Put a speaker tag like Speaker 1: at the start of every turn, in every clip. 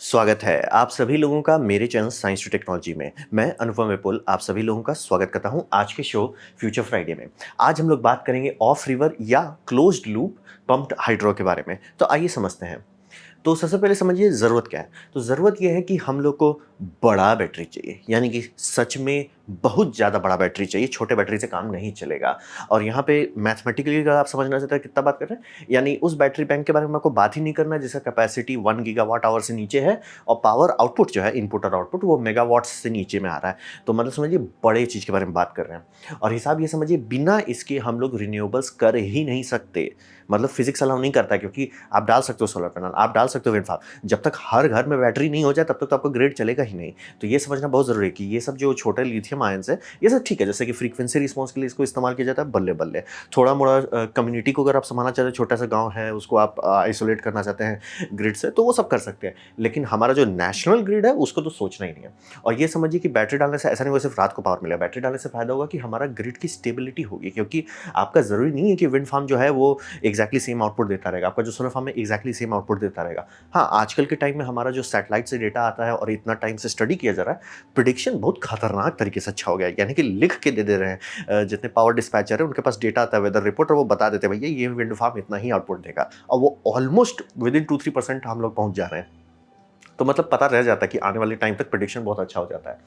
Speaker 1: स्वागत है आप सभी लोगों का मेरे चैनल साइंस टू टेक्नोलॉजी में। मैं अनुपम विपुल आप सभी लोगों का स्वागत करता हूं आज के शो फ्यूचर फ्राइडे में। आज हम लोग बात करेंगे ऑफ रिवर या क्लोज्ड लूप पंप्ड हाइड्रो के बारे में। तो आइए समझते हैं। तो सबसे पहले समझिए ज़रूरत क्या है। तो ज़रूरत यह है कि हम लोग को बड़ा बैटरी चाहिए, यानी कि सच में बहुत ज़्यादा बड़ा बैटरी चाहिए, छोटे बैटरी से काम नहीं चलेगा। और यहाँ पे मैथमेटिकली अगर आप समझना चाहते हैं कितना बात कर रहे हैं, यानी उस बैटरी बैंक के बारे में आपको बात ही नहीं करना है जिसका कैपेसिटी 1 गीगावाट आवर से नीचे है और पावर आउटपुट जो है इनपुट और आउटपुट वो मेगावाट्स से नीचे में आ रहा है। तो मतलब समझिए बड़े चीज़ के बारे में बात कर रहे हैं। और हिसाब ये समझिए बिना इसके हम लोग रिन्यूएबल्स कर ही नहीं सकते। मतलब फिजिक्स अलाउ नहीं करता है, क्योंकि आप डाल सकते हो सोलर पैनल, आप डाल सकते हो विंड फार्म, जब तक हर घर में बैटरी नहीं हो जाए तब तक तो आपका ग्रिड चलेगा ही नहीं। तो ये समझना बहुत ज़रूरी है कि ये सब जो छोटे लिथियम आयंस है ये सब ठीक है, जैसे कि फ्रीक्वेंसी रिस्पॉन्स के लिए इसको इस्तेमाल किया जाता है, बल्ले बल्ले। थोड़ा मोड़ा कम्युनिटी को अगर आप संभालना चाहते हैं, छोटा सा गाँव है उसको आप आइसोलेट करना चाहते हैं ग्रिड से, तो वो सब कर सकते हैं। लेकिन हमारा जो नेशनल ग्रिड है उसको तो सोचना ही नहीं है। और ये समझिए कि बैटरी डालने से ऐसा नहीं होगा सिर्फ रात को पावर मिलेगा, बैटरी डालने से फायदा होगा कि हमारा ग्रिड की स्टेबिलिटी होगी, क्योंकि आपका ज़रूरी नहीं है कि विंड फार्म जो है वो एग्जैक्टली सेम आउटपुट देता रहेगा, आपका जो सोलर फार्म है एग्जैक्टली सेम आउटपुट देता रहेगा। हाँ, आजकल के टाइम में हमारा जो सैटेलाइट से डेटा आता है और इतना टाइम से स्टडी किया जा रहा है, प्रिडिक्शन बहुत खतरनाक तरीके से अच्छा हो गया है। यानी कि लिख के दे दे रहे हैं, जितने पावर डिस्पैचर है उनके पास डेटा आता है, वेदर रिपोर्ट, और वो बता देते हैं भैया ये विंड फार्म इतना ही आउटपुट देगा, और वो ऑलमोस्ट विद इन 2-3% हम लोग पहुंच जा रहे हैं। तो मतलब पता रह जाता है कि आने वाले टाइम तक प्रिडिक्शन बहुत अच्छा हो जाता है।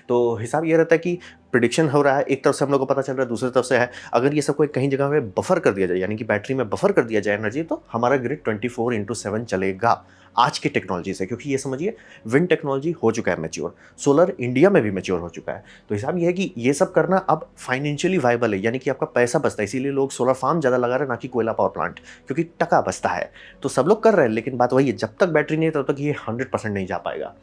Speaker 1: तो हिसाब ये रहता है कि प्रिडिक्शन हो रहा है, एक तरफ से हम लोग को पता चल रहा है, दूसरी तरफ से है अगर ये सब कोई कहीं जगह में बफर कर दिया जाए, यानी कि बैटरी में बफर कर दिया जाए एनर्जी, तो हमारा ग्रिड 24/7 चलेगा आज की टेक्नोलॉजी से। क्योंकि ये समझिए विंड टेक्नोलॉजी हो चुका है मैच्योर, सोलर इंडिया में भी मैच्योर हो चुका है। तो हिसाब ये है कि ये सब करना अब फाइनेंशियली वाइबल है, यानी कि आपका पैसा बचता है, इसीलिए लोग सोलर फार्म ज़्यादा लगा रहे हैं ना कि कोयला पावर प्लांट, क्योंकि टका बचता है। तो सब लोग कर रहे हैं, लेकिन बात वही है, जब तक बैटरी नहीं है तब तक ये 100% नहीं जा पाएगा।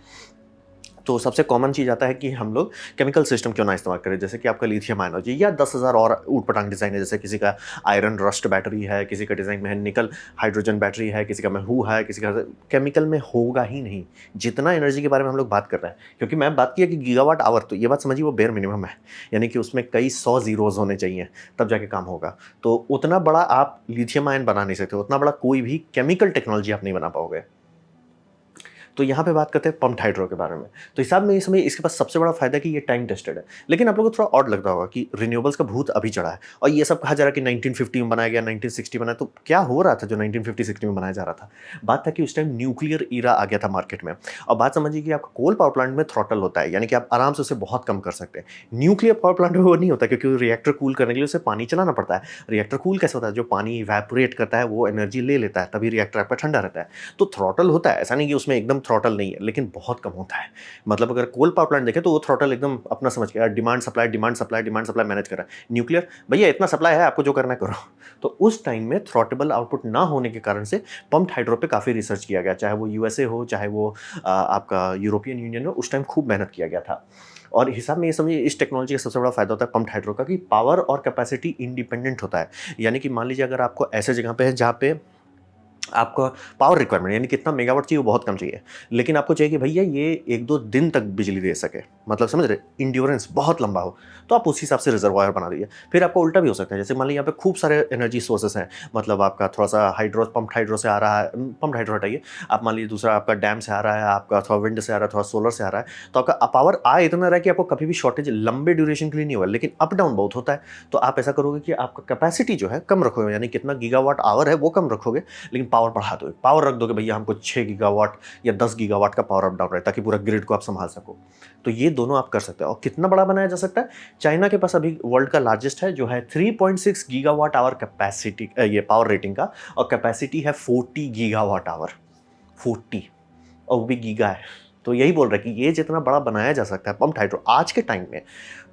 Speaker 1: तो सबसे कॉमन चीज़ आता है कि हम लोग केमिकल सिस्टम क्यों ना इस्तेमाल करें, जैसे कि आपका लिथियम आयन हो जाए या 10,000 और ऊट-पटांग डिज़ाइन है, जैसे किसी का आयरन रस्ट बैटरी है, किसी का डिज़ाइन में है निकल हाइड्रोजन बैटरी है, किसी का में हु है, किसी का केमिकल में होगा ही नहीं। जितना एनर्जी के बारे में हम लोग बात कर रहे हैं, क्योंकि मैं बात किया कि गीगावाट आवर, तो ये बात समझिए वो बेयर मिनिमम है, यानी कि उसमें कई 100 ज़ीरोज़ होने चाहिए तब जाके काम होगा। तो उतना बड़ा आप लिथियम आयन बना नहीं सकते, उतना बड़ा कोई भी केमिकल टेक्नोलॉजी आप नहीं बना पाओगे। तो यहाँ पे बात करते हैं पम्प्ड हाइड्रो के बारे में। तो हिसाब में इस समय इसके पास सबसे बड़ा फायदा है कि ये टाइम टेस्टेड है। लेकिन आप लोगों को थोड़ा ऑड लगता होगा कि रिन्यूएबल्स का भूत अभी चढ़ा है और ये सब कहा जा रहा है कि 1950 में बनाया गया, 1960 बनाया, तो क्या हो रहा था जो 1950-60 में बनाया जा रहा था? बात था कि उस टाइम न्यूक्लियर ईरा आ गया था मार्केट में। और बात समझिए कि आपका कोल पावर प्लांट में थ्रॉटल होता है, यानी कि आप आराम से उसे बहुत कम कर सकते हैं। न्यूक्लियर पावर प्लांट में वो नहीं होता, क्योंकि रिएक्टर कूल करने के लिए उसे पानी चलाना पड़ता है। रिएक्टर कूल कैसे होता है? जो पानी इवैपोरेट करता है वो एनर्जी ले लेता है, तभी रिएक्टर आपका ठंडा रहता है। तो थ्रॉटल होता है, ऐसा नहीं कि उसमें एकदम थ्रॉटल नहीं है, लेकिन बहुत कम होता है। मतलब अगर कोल पावर प्लांट देखें तो वो थ्रॉटल एकदम अपना समझ के demand supply demand supply demand supply manage कर रहा है। न्यूक्लियर भैया इतना सप्लाई है, आपको जो करना है करो। तो उस टाइम में थ्रॉटेबल आउटपुट ना होने के कारण से पंप्ड हाइड्रो पे काफ़ी रिसर्च किया गया, चाहे वो यूएसए हो, चाहे वो आपका यूरोपियन यूनियन हो, उस टाइम खूब मेहनत किया गया था। और हिसाब में ये समझिए इस टेक्नोलॉजी का सबसे बड़ा फायदा होता है पंप्ड हाइड्रो का, कि पावर और कैपेसिटी इंडिपेंडेंट होता है। यानी कि मान लीजिए अगर आपको ऐसे जगह पे है जहाँ पे आपका पावर रिक्वायरमेंट, यानी कितना मेगावाट चाहिए वो बहुत कम चाहिए, लेकिन आपको चाहिए कि भैया ये 1-2 दिन तक बिजली दे सके, मतलब समझ रहे, इंड्योरेंस बहुत लंबा हो, तो आप उस हिसाब से रिजर्वायर बना दीजिए। फिर आपका उल्टा भी हो सकता है, जैसे मान लीजिए यहाँ पे खूब सारे एनर्जी सोर्सेस हैं, मतलब आपका थोड़ा सा हाइड्रो पंप्ड हाइड्रो से आ रहा है, पंप्ड हाइड्रो हटाइए, आप मान लीजिए दूसरा आपका डैम से आ रहा है, आपका थोड़ा विंड से आ रहा है, थोड़ा सोलर से आ रहा है, तो आपका पावर आ इतना रहा है कि आपको कभी भी शॉर्टेज लंबे ड्यूरेशन के लिए नहीं होगा, लेकिन अप डाउन बहुत होता है। तो आप ऐसा करोगे कि आपका कैपेसिटी जो है कम रखोगे, यानी कितना गीगावाट आवर है वो कम रखोगे, लेकिन पावर बढ़ा दोगे, पावर रख दोगे भैया हमको 6 गीगावाट या 10 गीगावाट का पावर अप डाउन रहे, ताकि पूरा ग्रिड को आप संभाल सको। तो ये दोनों आप कर सकते हो। और कितना बड़ा बनाया जा सकता है? चाइना के पास अभी वर्ल्ड का लार्जेस्ट है, जो है 3.6 गीगावाट आवर कैपेसिटी, ये पावर रेटिंग का, और कैपेसिटी है 40 गीगावाट आवर, 40, और वो भी गीगा है। तो यही बोल रहा है कि ये जितना बड़ा बनाया जा सकता है पंप्ड हाइड्रो आज के टाइम में,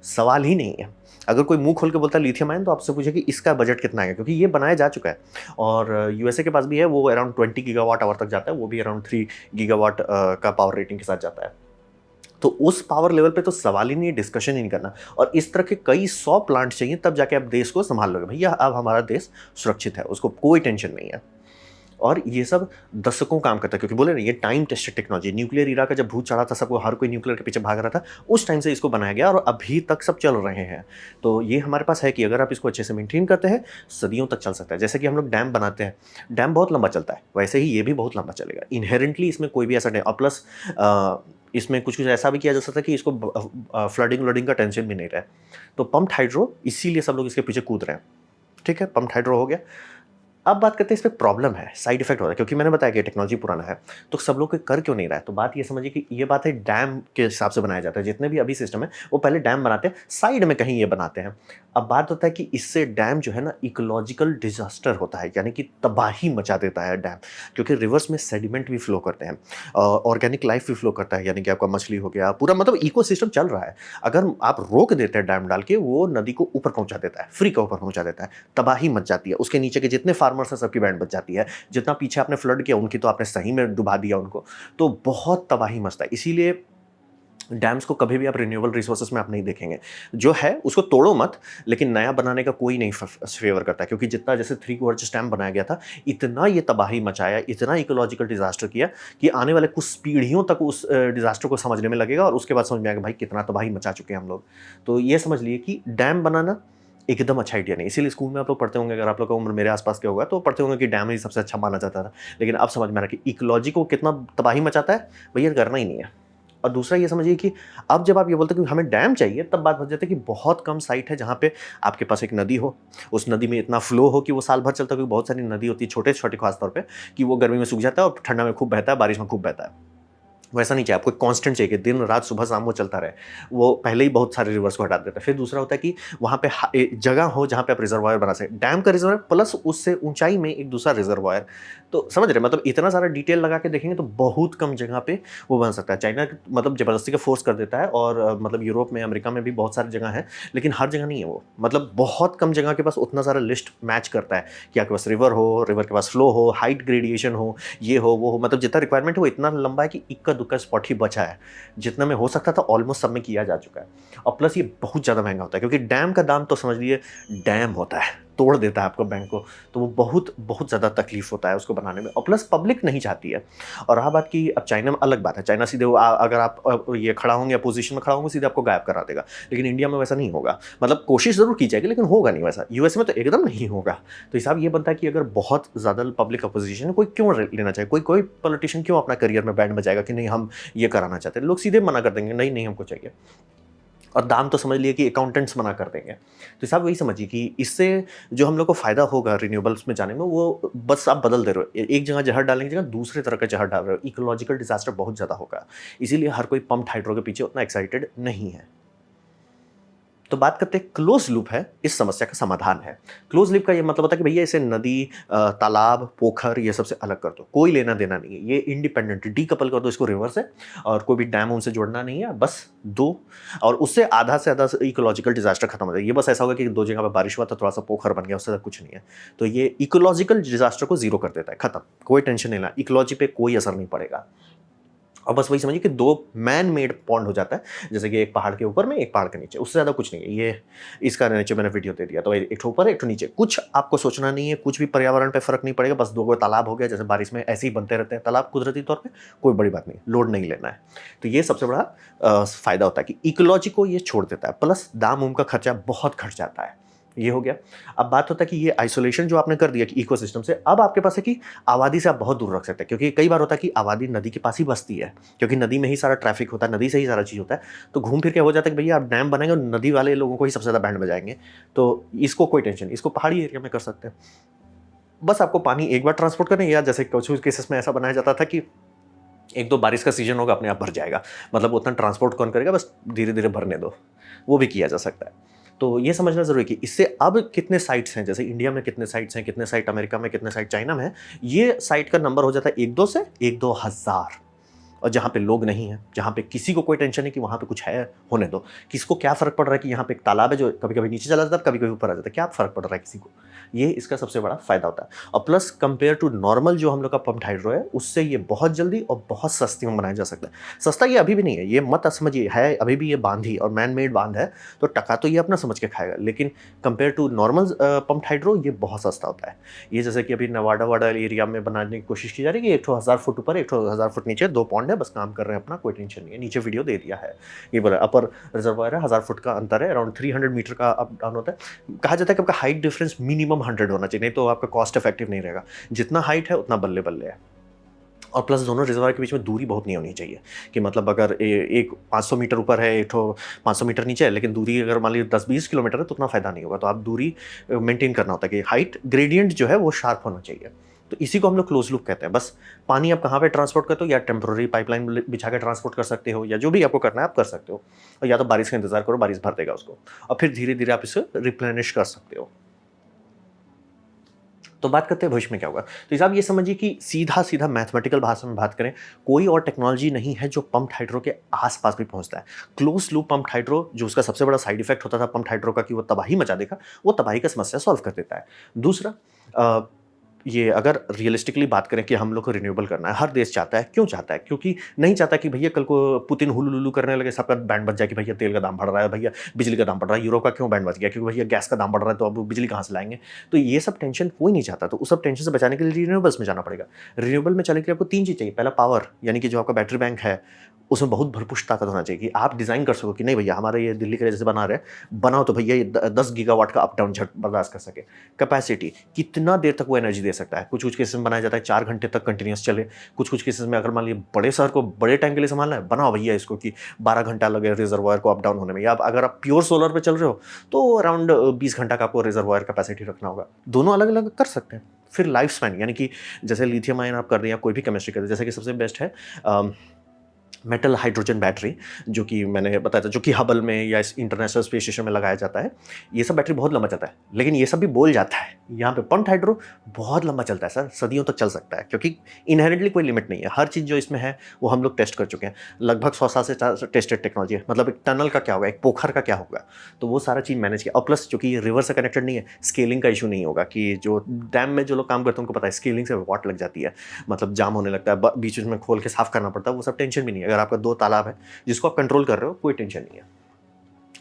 Speaker 1: सवाल ही नहीं है। अगर कोई मुंह खोल के बोलता है लिथियम आयन, तो आपसे पूछे कि इसका बजट कितना है, क्योंकि ये बनाया जा चुका है। और यूएसए के पास भी है, वो अराउंड 20 गीगावाट आवर तक जाता है, वो भी अराउंड 3 गीगावाट का पावर रेटिंग के साथ जाता है। तो उस पावर लेवल पे तो सवाल ही नहीं है, डिस्कशन ही नहीं करना। और इस तरह के कई 100 प्लांट चाहिए, तब जाके आप देश को संभाल लोगे भैया, अब हमारा देश सुरक्षित है, उसको कोई टेंशन नहीं है। और ये सब दशकों काम करता है, क्योंकि बोले ना ये time tested technology. Nuclear era का जब भूत चढ़ा था, सबको हर कोई न्यूक्लियर के पीछे भाग रहा था, उस टाइम से इसको बनाया गया और अभी तक सब चल रहे हैं। तो ये हमारे पास है कि अगर आप इसको अच्छे से मेंटेन करते हैं, सदियों तक चल सकता है। जैसे कि हम लोग डैम बनाते हैं, डैम बहुत लंबा चलता है, वैसे ही ये भी बहुत लंबा चलेगा। इनहेरेंटली इसमें कोई भी ऐसा नहीं, और प्लस इसमें कुछ कुछ ऐसा भी किया जा सकता है कि इसको फ्लडिंग का टेंशन भी नहीं रहे। तो पम्प्ड हाइड्रो, इसीलिए सब लोग इसके पीछे कूद रहे हैं। ठीक है, पम्प्ड हाइड्रो हो गया। अब बात करते हैं इस पे प्रॉब्लम है, साइड इफेक्ट हो रहा है, क्योंकि मैंने बताया कि टेक्नोलॉजी पुराना है, तो सब लोग कर क्यों नहीं रहा है। तो बात ये समझिए कि ये बात है डैम के हिसाब से बनाया जाता है। जितने भी अभी सिस्टम है वो पहले डैम बनाते हैं, साइड में कहीं ये बनाते हैं। अब बात होता है कि इससे डैम जो है ना इकोलॉजिकल डिजास्टर होता है, यानी कि तबाही मचा देता है डैम, क्योंकि रिवर्स में सेडिमेंट भी फ्लो करते हैं, ऑर्गेनिक लाइफ भी फ्लो करता है, यानी कि आपका मछली हो गया, पूरा मतलब इकोसिस्टम चल रहा है। अगर आप रोक देते हैं डैम डाल के, वो नदी को ऊपर पहुंचा देता है, फ्री का ऊपर पहुंचा देता है, तबाही मच जाती है। उसके नीचे के जितने फार्मर्स हैं सबकी बैंड बच जाती है। जितना पीछे आपने फ्लड किया उनकी तो आपने सही में डुबा दिया उनको, तो बहुत तबाही मचता है। इसीलिए डैम्स को कभी भी आप रिन्यूएबल रिसोर्सेज में आप नहीं देखेंगे। जो है उसको तोड़ो मत, लेकिन नया बनाने का कोई नहीं फेवर करता, क्योंकि जितना जैसे 3 गॉर्जेस डैम बनाया गया था, इतना ये तबाही मचाया, इतना इकोलॉजिकल डिजास्टर किया कि आने वाले कुछ पीढ़ियों तक उस डिजास्टर को समझने में लगेगा, और उसके बाद समझ में आएगा भाई कितना तबाही मचा चुके हैं हम लोग। तो ये समझ लिए कि डैम बनाना एकदम अच्छा आइडिया नहीं। इसीलिए स्कूल में आप लोग पढ़ते होंगे, अगर आप लोग का उम्र मेरे आसपास के होगा तो पढ़ते होंगे कि डैम ही सबसे अच्छा माना जाता था। लेकिन अब समझ में आ रहा है कि इकोलॉजी को कितना तबाही मचाता है, भैया करना ही नहीं है। और दूसरा ये समझिए कि अब जब आप ये बोलते हैं कि हमें डैम चाहिए, तब बात बच जाती है कि बहुत कम साइट है जहाँ पे आपके पास एक नदी हो, उस नदी में इतना फ्लो हो कि वो साल भर चलता है। क्योंकि बहुत सारी नदी होती है छोटे छोटे खासतौर पे, कि वो गर्मी में सूख जाता है और ठंडा में खूब बहता है, बारिश में खूब बहता है। वैसा नहीं चाहिए, आपको कांस्टेंट चाहिए, दिन रात सुबह शाम वो चलता रहे। वो पहले ही बहुत सारे रिवर्स को हटा देता है। फिर दूसरा होता है कि वहाँ पे जगह हो जहाँ पे आप रिजर्वायर बना सकें, डैम का रिजर्वायर प्लस उससे ऊंचाई में एक दूसरा रिजर्वायर। तो समझ रहे, मतलब इतना सारा डिटेल लगा के देखेंगे तो बहुत कम जगह पे वो बन सकता है। चाइना मतलब जबरदस्ती का फोर्स कर देता है, और मतलब यूरोप में, अमेरिका में भी बहुत सारी जगह है, लेकिन हर जगह नहीं है वो। मतलब बहुत कम जगह के पास उतना सारा लिस्ट मैच करता है कि आपके पास रिवर हो, रिवर के पास फ्लो हो, हाइट ग्रेडिएशन हो, ये हो वो हो, मतलब जितना रिक्वायरमेंट है वो इतना लंबा है कि इक्का दुक्का स्पॉट ही बचा है। जितना में हो सकता था ऑलमोस्ट सब में किया जा चुका है। और प्लस ये बहुत ज़्यादा महंगा होता है, क्योंकि डैम का दाम तो समझ लीजिए डैम होता है, तोड़ देता है आपको बैंक को। तो वो बहुत बहुत ज़्यादा तकलीफ होता है उसको बनाने में, और प्लस पब्लिक नहीं चाहती है। और रहा बात की अब चाइना में अलग बात है, चाइना सीधे अगर आप ये खड़ा होंगे, अपोजिशन में खड़ा होंगे, सीधे आपको गायब करा देगा। लेकिन इंडिया में वैसा नहीं होगा, मतलब कोशिश जरूर की जाएगी लेकिन होगा नहीं वैसा। यूएस में तो एकदम नहीं होगा। तो हिसाब ये बनता है कि अगर बहुत ज़्यादा पब्लिक अपोजिशन है, कोई क्यों लेना चाहिए, कोई कोई पॉलिटिशियन क्यों अपना करियर में बैंड बजाएगा कि नहीं हम ये कराना चाहते हैं। लोग सीधे मना कर देंगे, नहीं नहीं हमको चाहिए। और दाम तो समझ लिए कि अकाउंटेंट्स मना कर देंगे। तो साहब वही समझिए कि इससे जो हम लोग को फ़ायदा होगा रिन्यूएबल्स में जाने में, वो बस आप बदल दे रहे हो। एक जगह जहर डालने की जगह दूसरे तरह का जहर डाल रहे हो, इकोलॉजिकल डिजास्टर बहुत ज़्यादा होगा। इसीलिए हर कोई पम्प्ड हाइड्रो के पीछे उतना एक्साइटेड नहीं है। तो बात करते हैं क्लोज लूप है इस समस्या का समाधान है। क्लोज लूप का ये मतलब होता है कि भैया इसे नदी, तालाब, पोखर ये सबसे अलग कर दो, कोई लेना देना नहीं है, ये इंडिपेंडेंट, डीकपल कर दो इसको रिवर से, और कोई भी डैम उनसे जोड़ना नहीं है, बस दो। और उससे आधा से आधा इकोलॉजिकल डिजास्टर खत्म हो जाए। ये बस ऐसा होगा कि दो जगह पर बारिश हुआ तो थोड़ा सा पोखर बन गया, उससे कुछ नहीं है। तो ये इकोलॉजिकल डिजास्टर को जीरो कर देता है, खत्म, कोई टेंशन नहीं लेना, इकोलॉजी पे कोई असर नहीं पड़ेगा। और बस वही समझिए कि दो मैन मेड पॉन्ड हो जाता है, जैसे कि एक पहाड़ के ऊपर में, एक पहाड़ के नीचे, उससे ज़्यादा कुछ नहीं है। ये इसका नीचे मैंने वीडियो दे दिया, तो एक ठो ऊपर एक ठो नीचे, कुछ आपको सोचना नहीं है, कुछ भी पर्यावरण पे फर्क नहीं पड़ेगा। बस दो गो तालाब हो गया, जैसे बारिश में ऐसे ही बनते रहते हैं तालाब कुदरती तौर पे, कोई बड़ी बात नहीं, लोड नहीं लेना है। तो ये सबसे बड़ा फायदा होता है कि इकोलॉजी को ये छोड़ देता है, प्लस दाम उम का खर्चा बहुत घट जाता है। ये हो गया। अब बात होता है कि ये आइसोलेशन जो आपने कर दिया कि इकोसिस्टम से, अब आपके पास है कि आबादी से आप बहुत दूर रख सकते हैं, क्योंकि कई बार होता है कि आबादी नदी के पास ही बसती है, क्योंकि नदी में ही सारा ट्रैफिक होता है, नदी से ही सारा चीज़ होता है। तो घूम फिर के हो जाता है कि भैया आप डैम बनाएंगे और नदी वाले लोगों को ही सबसे ज़्यादा बैंड बजाएंगे। तो इसको कोई टेंशन नहीं, इसको पहाड़ी एरिया में कर सकते हैं। बस आपको पानी एक बार ट्रांसपोर्ट करने, या जैसे कुछ केसेस में ऐसा बनाया जाता था कि एक दो बारिश का सीजन होगा अपने आप भर जाएगा, मतलब उतना ट्रांसपोर्ट कौन करेगा, बस धीरे धीरे भरने दो, वो भी किया जा सकता है। तो ये समझना जरूरी है कि इससे अब कितने साइट्स हैं, जैसे इंडिया में कितने साइट्स हैं, कितने साइट अमेरिका में, कितने साइट चाइना में है, ये साइट का नंबर हो जाता है 1-2 से 1-2 हज़ार। और जहाँ पे लोग नहीं हैं, जहाँ पे किसी को कोई टेंशन है कि वहाँ पे कुछ है, होने दो। किसको क्या फ़र्क पड़ रहा है कि यहाँ पे एक तालाब है जो कभी कभी नीचे चला जाता है, कभी कभी ऊपर आ जाता है, क्या फ़र्क पड़ रहा है किसी को। ये इसका सबसे बड़ा फ़ायदा होता है। और प्लस कंपेयर टू नॉर्मल जो हम लोग का पम्प्ड हाइड्रो है, उससे ये बहुत जल्दी और बहुत सस्ती में बनाया जा सकता है। सस्ता ये अभी भी नहीं है, ये मत समझिए, है अभी भी ये बांध ही, और मैन मेड बांध है, तो टका तो ये अपना समझ के खाएगा, लेकिन compare to normal pumped hydro ये बहुत सस्ता होता है। ये जैसे कि अभी नवाडा वाडा एरिया में बनाने की कोशिश की जा रही है कि 1000 फुट ऊपर 1000 फुट नीचे 2 पॉन्ड है, बस काम कर रहे हैं अपना, कोई टेंशन नहीं है। नीचे वीडियो दे दिया है, ये बोला अपर रिजर्वायर है, 1000 फुट का अंतर है, अराउंड 300 मीटर का अप डाउन होता है। कहा जाता है कि आपका हाइट डिफरेंस मिनिमम 100 होना चाहिए, नहीं तो आपका कॉस्ट इफेक्टिव नहीं रहेगा। जितना हाइट है उतना बल्ले बल्ले है। और प्लस दोनों रिजर्वायर के बीच में दूरी बहुत नहीं होनी चाहिए, कि मतलब अगर एक 500 मीटर ऊपर है, एक 500 मीटर नीचे है, लेकिन दूरी अगर मान लीजिए 10-20 किलोमीटर है तो उतना फायदा नहीं होगा। तो आप दूरी मेंटेन करना होता है कि हाइट ग्रेडियंट जो है वो शार्प होना चाहिए। तो इसी को हम लोग क्लोज लूप कहते हैं। बस पानी आप कहाँ पे ट्रांसपोर्ट करते हो, या टेम्प्रोरी पाइपलाइन बिछा के ट्रांसपोर्ट कर सकते हो, या जो भी आपको करना है आप कर सकते हो, और या तो बारिश का इंतजार करो, बारिश भर देगा उसको, और फिर धीरे धीरे आप इसे रिप्लेनिश कर सकते हो। तो बात करते हैं भविष्य में क्या होगा। तो साहब ये समझिए कि सीधा सीधा मैथमेटिकल भाषा में बात करें, कोई और टेक्नोलॉजी नहीं है जो पंप्ड हाइड्रो के आसपास भी पहुंचता है। क्लोज लूप पंप्ड हाइड्रो, जो उसका सबसे बड़ा साइड इफेक्ट होता था पंप्ड हाइड्रो का कि वो तबाही मचा देगा, वो तबाही का समस्या सॉल्व कर देता है। दूसरा, ये अगर रियलिस्टिकली बात करें कि हम लोग को रिन्यूएबल करना है, हर देश चाहता है। क्यों चाहता है? क्योंकि नहीं चाहता कि भैया कल को पुतिन हुलुलुलु करने लगे, सबका बैंड बज जाए कि भैया तेल का दाम बढ़ रहा है, भैया बिजली का दाम बढ़ रहा है। यूरोप का क्यों बैंड बज गया? क्योंकि भैया गैस का दाम बढ़ रहा है, तो अब बिजली कहाँ से लाएंगे? तो ये सब टेंशन कोई नहीं चाहता। तो उस सब टेंशन से बचाने के लिए रिन्यूएबल्स में जाना पड़ेगा। रिन्यूएबल में चलने के लिए आपको 3 चीज़ चाहिए। पहला पावर, यानी कि जो आपका बैटरी बैंक है उसमें बहुत भरपूर ताकत होना चाहिए कि आप डिज़ाइन कर सको कि नहीं भैया हमारा ये दिल्ली के जैसे बना रहे हैं, बनाओ तो भैया ये 10 गीगावाट का अप डाउन झट बर्दाश्त कर सके। कैपेसिटी, कितना देर तक वो एनर्जी दे सकता है। कुछ कुछ केसेस में बनाया जाता है 4 घंटे तक कंटिन्यूस चले। कुछ कुछ केसेस में अगर मान लीजिए बड़े शहर को बड़े टाइम के लिए संभालना है, बनाओ भैया इसको कि 12 घंटा लगे रिजर्वायर को अप डाउन होने में। या अगर आप प्योर सोलर पे चल रहे हो तो अराउंड 20 घंटा का आपको रिजर्वायर कैपेसिटी रखना होगा। दोनों अलग अलग कर सकते हैं। फिर लाइफ स्पैन, यानी कि जैसे लिथियम आयन आप कर रहे हैं या कोई भी केमिस्ट्री कर रहे हैं, जैसे कि सबसे बेस्ट है मेटल हाइड्रोजन बैटरी, जो कि मैंने बताया था, जो कि हबल में या इस इंटरनेशनल स्पेस स्टेशन में लगाया जाता है। ये सब बैटरी बहुत लंबा चलता है, लेकिन ये सब भी बोल जाता है। यहाँ पे पंप्ड हाइड्रो बहुत लंबा चलता है सर, सदियों तक चल सकता है, क्योंकि इनहेरेंटली कोई लिमिट नहीं है। हर चीज़ जो इसमें है वो हम लोग टेस्ट कर चुके हैं। लगभग 100 साल से टेस्टेड टेक्नोलॉजी है। मतलब एक टनल का क्या होगा, एक पोखर का क्या होगा, तो वो सारा चीज़ मैनेज किया। और प्लस चूंकि रिवर से कनेक्टेड नहीं है, स्केलिंग का इशू नहीं होगा, कि जो डैम में जो लोग काम करते हैं उनको पता है स्केलिंग से वाट लग जाती है, मतलब जाम होने लगता है, बीच में खोल के साफ करना पड़ता है। वो सब टेंशन भी नहीं है। अगर आपका 2 तालाब है जिसको आप कंट्रोल कर रहे हो, कोई टेंशन नहीं है।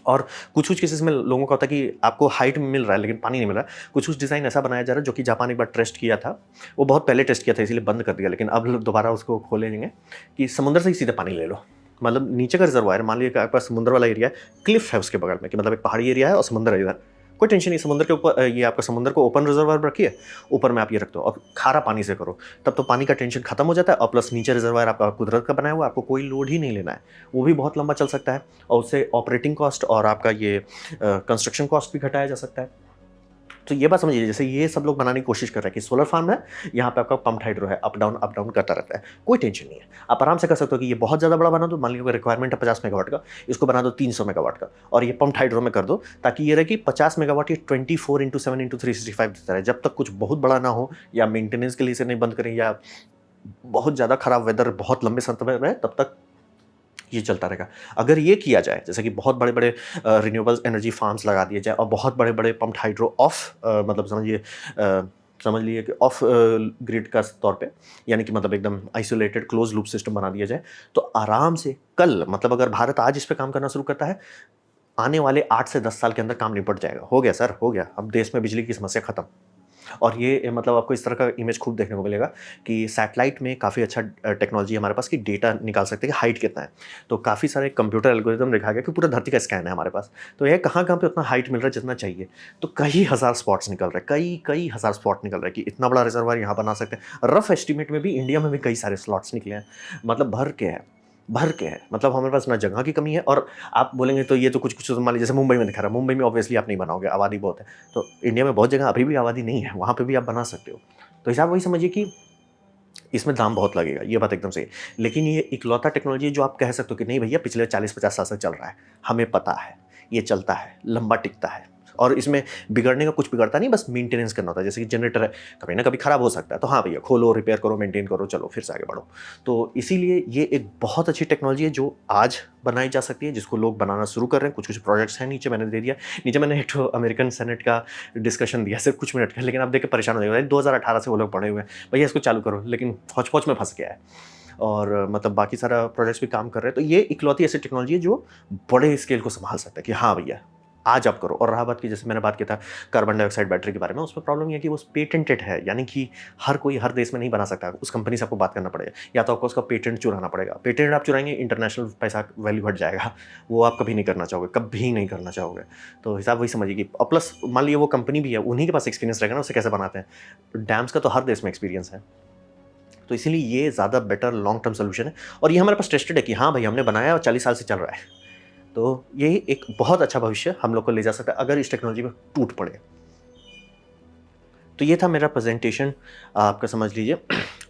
Speaker 1: और कुछ कुछ केसेस में लोगों का होता है कि आपको हाइट में मिल रहा है लेकिन पानी नहीं मिल रहा है। कुछ कुछ डिज़ाइन ऐसा बनाया जा रहा है जो कि जापान एक बार टेस्ट किया था, वो बहुत पहले टेस्ट किया था इसलिए बंद कर दिया, लेकिन अब दोबारा उसको खोलेंगे कि समुद्र से ही सीधे पानी ले लो। मतलब नीचे का रिजर्वायर, मान लीजिए आपका समुद्र वाला एरिया है, क्लिफ है उसके बगल में, कि मतलब एक पहाड़ी एरिया है और समुद्र है इधर, कोई टेंशन नहीं। समुद्र के ऊपर ये आपका समुद्र को ओपन रिजर्वायर रखिए, ऊपर में आप ये रख दो और खारा पानी से करो, तब तो पानी का टेंशन खत्म हो जाता है। और प्लस नीचे रिजर्वायर आपका कुदरत का बनाया हुआ, आपको कोई लोड ही नहीं लेना है, वो भी बहुत लंबा चल सकता है। और उससे ऑपरेटिंग कॉस्ट और आपका ये कंस्ट्रक्शन कॉस्ट भी घटाया जा सकता है। तो ये बात समझिए, जैसे ये सब लोग बनाने की कोशिश कर रहे हैं कि सोलर फार्म है, यहाँ पे आपका पंप्ड हाइड्रो है, अप डाउन करता रहता है, कोई टेंशन नहीं है। आप आराम से कर सकते हो कि ये बहुत ज़्यादा बड़ा बना दो, मान लीजिए रिक्वायरमेंट है 50 मेगावाट का, इसको बना दो 300 मेगावाट का, और ये पंप्ड हाइड्रो में कर दो, ताकि ये रहे कि 50 मेगावाट ये 24/7/365 देता रहे, जब तक कुछ बहुत बड़ा ना हो, या मेंटेनेंस के लिए इसे नहीं बंद करें, या बहुत ज़्यादा खराब वेदर बहुत लंबे समय में रहे, तब तक ये चलता रहेगा। अगर ये किया जाए, जैसे कि बहुत बड़े बड़े रिन्यूएबल एनर्जी फार्म्स लगा दिए जाए और बहुत बड़े बड़े पंप्ड हाइड्रो ऑफ मतलब समझ लीजिए कि ऑफ ग्रिड का तौर पे, यानी कि मतलब एकदम आइसोलेटेड क्लोज लूप सिस्टम बना दिया जाए, तो आराम से कल, मतलब अगर भारत आज इस पे काम करना शुरू करता है, आने वाले 8 से 10 साल के अंदर काम निपट जाएगा। हो गया सर, हो गया, अब देश में बिजली की समस्या खत्म। और ये मतलब आपको इस तरह का इमेज खूब देखने को मिलेगा कि सैटेलाइट में काफ़ी अच्छा टेक्नोलॉजी हमारे पास, कि डेटा निकाल सकते हैं कि हाइट कितना है। तो काफ़ी सारे कंप्यूटर एल्गोरिदम दिखा गया कि पूरा धरती का स्कैन है हमारे पास, तो यह कहाँ कहाँ पे उतना हाइट मिल रहा है जितना चाहिए। तो कई हज़ार स्पॉट्स निकल रहे हैं, कई हज़ार स्पॉट निकल रहे हैं कि इतना बड़ा रिजर्वायर यहाँ बना सकते हैं। रफ एस्टिमेट में भी इंडिया में भी कई सारे स्लॉट्स निकले हैं, मतलब भर के है। मतलब हमारे पास ना जगह की कमी है। और आप बोलेंगे तो ये तो कुछ कुछ मान लीजिए जैसे मुंबई में दिखा रहा है, मुंबई में ऑब्वियसली आप नहीं बनाओगे, आबादी बहुत है। तो इंडिया में बहुत जगह अभी भी आबादी नहीं है, वहाँ पे भी आप बना सकते हो। तो हिसाब वही समझिए कि इसमें दाम बहुत लगेगा, ये बात एकदम सही है। लेकिन ये इकलौता टेक्नोलॉजी जो आप कह सकते हो कि नहीं भैया पिछले 40-50 साल से चल रहा है, हमें पता है, ये चलता है, लंबा टिकता है, और इसमें बिगड़ने का कुछ बिगड़ता नहीं, बस मेंटेनेंस करना होता है। जैसे कि जनरेटर है, कभी ना कभी खराब हो सकता है, तो हाँ भैया खोलो, रिपेयर करो, मेंटेन करो, चलो फिर से आगे बढ़ो। तो इसीलिए ये एक बहुत अच्छी टेक्नोलॉजी है जो आज बनाई जा सकती है, जिसको लोग बनाना शुरू कर रहे हैं। कुछ कुछ प्रोजेक्ट्स हैं, नीचे मैंने दे दिया। नीचे मैंने एक तो अमेरिकन सेनेट का डिस्कशन दिया सिर्फ कुछ मिनट का, लेकिन आप देख के परेशान हो जाएगा। 2018 से वो लोग पढ़े हुए हैं, भैया इसको चालू करो, लेकिन हौच-पौच में फंस गया है। और मतलब बाकी सारा प्रोजेक्ट्स भी काम कर रहे हैं। तो ये इकलौती ऐसी टेक्नोलॉजी है जो बड़े स्केल को संभाल सकता है कि हाँ भैया, आज आप करो। और रहा बात की, जैसे मैंने बात किया था कार्बन डाइऑक्साइड बैटरी के बारे में, उसमें प्रॉब्लम ये है कि वो पेटेंटेड है, यानी कि हर कोई हर देश में नहीं बना सकता। उस कंपनी से आपको बात करना पड़ेगा, या तो आपको उसका पेटेंट चुराना पड़ेगा। पेटेंट आप चुराएंगे, इंटरनेशनल पैसा वैल्यू हट जाएगा, वो आप कभी नहीं करना चाहोगे, कभी नहीं करना चाहोगे। तो हिसाब वही समझिए कि और प्लस मान लीजिए वो कंपनी भी है, उन्हीं के पास एक्सपीरियंस रहेगा ना, उसे कैसे बनाते हैं। डैम्स का तो हर देश में एक्सपीरियंस है। तो इसीलिए ये ज़्यादा बेटर लॉन्ग टर्म सोल्यूशन है, और ये हमारे पास टेस्टेड है कि हाँ भाई हमने बनाया और 40 साल से चल रहा है। तो ये एक बहुत अच्छा भविष्य हम लोग को ले जा सकता है अगर इस टेक्नोलॉजी में टूट पड़े। तो ये था मेरा प्रेजेंटेशन, आपका समझ लीजिए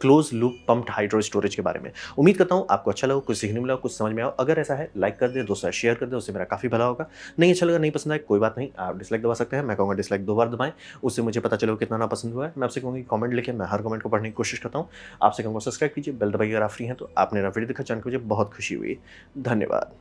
Speaker 1: close loop pumped hydro storage के बारे में। उम्मीद करता हूँ आपको अच्छा लगा, कुछ सीखने मिला, कुछ समझ में आया। अगर ऐसा है लाइक कर दे, दोस्तों शेयर कर दे, उससे मेरा काफ़ी भला होगा। नहीं अच्छा लगा, नहीं पसंद आया, कोई बात नहीं, आप डिसलाइक दबा सकते हैं। मैं कहूँगा डिसलाइक 2 बार दबाएं, उससे मुझे पता चलेगा कितना ना पसंद हुआ है। मैं आपसे कहूँगी कमेंट लिखें, मैं हर कमेंट को पढ़ने की कोशिश करता हूँ। आपसे कहूँगा सब्सक्राइब कीजिए, बेल दबाइए अगर आप फ्री हैं तो। आपने मेरा वीडियो देखा, जान के मुझे बहुत खुशी हुई। धन्यवाद।